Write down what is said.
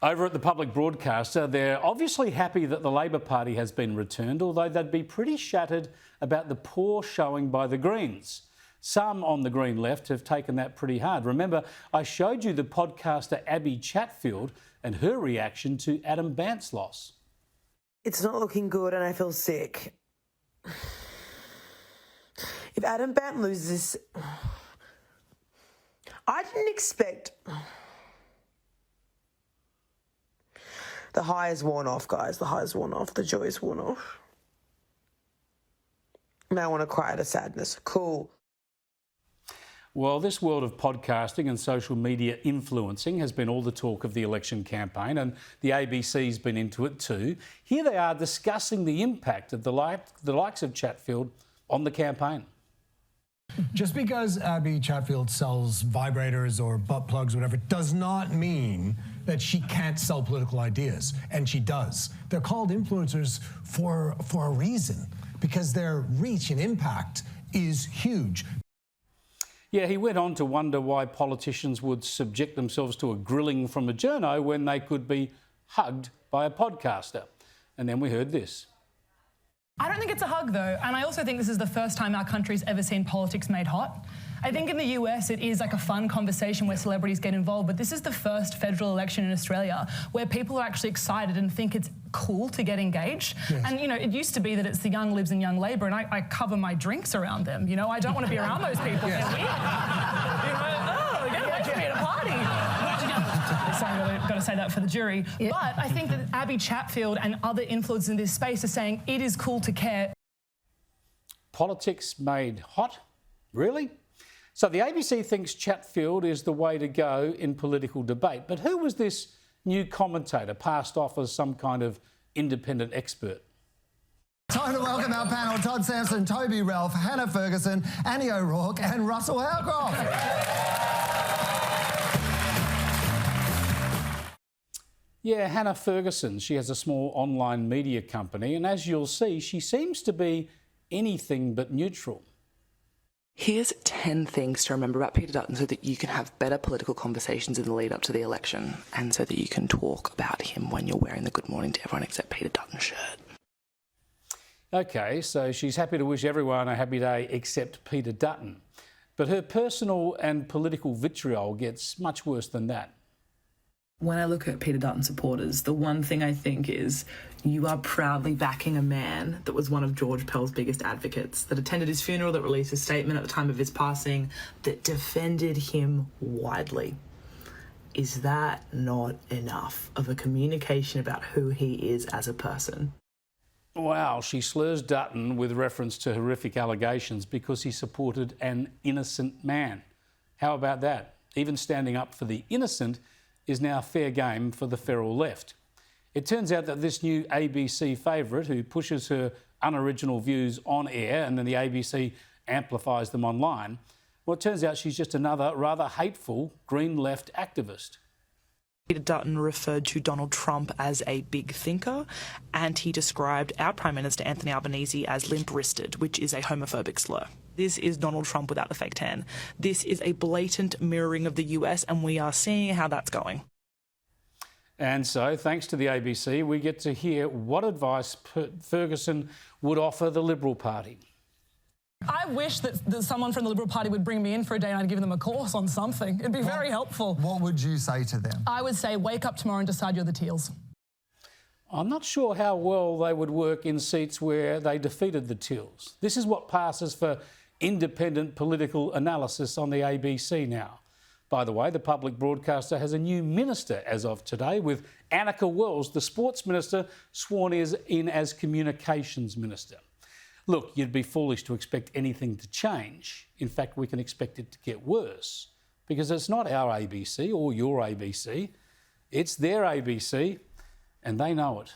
Over at the public broadcaster, they're obviously happy that the Labor Party has been returned, although they'd be pretty shattered about the poor showing by the Greens. Some on the Green left have taken that pretty hard. Remember, I showed you the podcaster Abbie Chatfield and her reaction to Adam Bandt's loss. It's not looking good and I feel sick. If Adam Bandt loses, I didn't expect... The high is worn off, guys. The high is worn off. The joy is worn off. Now I want to cry out of sadness. Cool. Well, this world of podcasting and social media influencing has been all the talk of the election campaign, and the ABC's been into it too. Here they are discussing the impact of the likes of Chatfield on the campaign. Just because Abbie Chatfield sells vibrators or butt plugs, whatever, does not mean that she can't sell political ideas, and she does. They're called influencers for a reason, because their reach and impact is huge. Yeah, he went on to wonder why politicians would subject themselves to a grilling from a journo when they could be hugged by a podcaster. And then we heard this. I don't think it's a hug, though, and I also think this is the first time our country's ever seen politics made hot. I think in the US it is like a fun conversation where celebrities get involved, but this is the first federal election in Australia where people are actually excited and think it's cool to get engaged. Yes. And, you know, it used to be that it's the young libs and young Labor, and I cover my drinks around them. You know, I don't want to be around those people. Yes. They're weird. You know, get away from me at a party. Sorry, I've got to say that for the jury. Yep. But I think that Abbie Chatfield and other influencers in this space are saying it is cool to care. Politics made hot? Really? So the ABC thinks Chatfield is the way to go in political debate. But who was this new commentator passed off as some kind of independent expert? Time to welcome our panel, Todd Sampson, Toby Ralph, Hannah Ferguson, Annie O'Rourke and Russell Howcroft. Yeah, Hannah Ferguson. She has a small online media company, and as you'll see, she seems to be anything but neutral. Here's 10 things to remember about Peter Dutton so that you can have better political conversations in the lead up to the election, and so that you can talk about him when you're wearing the Good Morning to Everyone Except Peter Dutton shirt. OK, so she's happy to wish everyone a happy day except Peter Dutton. But her personal and political vitriol gets much worse than that. When I look at Peter Dutton supporters, the one thing I think is you are proudly backing a man that was one of George Pell's biggest advocates, that attended his funeral, that released a statement at the time of his passing, that defended him widely. Is that not enough of a communication about who he is as a person? Wow, she slurs Dutton with reference to horrific allegations because he supported an innocent man. How about that? Even standing up for the innocent is now fair game for the feral left. It turns out that this new ABC favourite, who pushes her unoriginal views on air and then the ABC amplifies them online, well, it turns out she's just another rather hateful Green left activist. Peter Dutton referred to Donald Trump as a big thinker, and he described our Prime Minister Anthony Albanese as limp-wristed, which is a homophobic slur. This is Donald Trump without the fake tan. This is a blatant mirroring of the US, and we are seeing how that's going. And so, thanks to the ABC, we get to hear what advice Ferguson would offer the Liberal Party. I wish that someone from the Liberal Party would bring me in for a day and I'd give them a course on something. It'd be very helpful. What would you say to them? I would say, wake up tomorrow and decide you're the Teals. I'm not sure how well they would work in seats where they defeated the Teals. This is what passes for independent political analysis on the ABC now. By the way, the public broadcaster has a new minister as of today, with Annika Wells, the sports minister, sworn in as communications minister. Look, you'd be foolish to expect anything to change. In fact, we can expect it to get worse, because it's not our ABC or your ABC. It's their ABC, and they know it.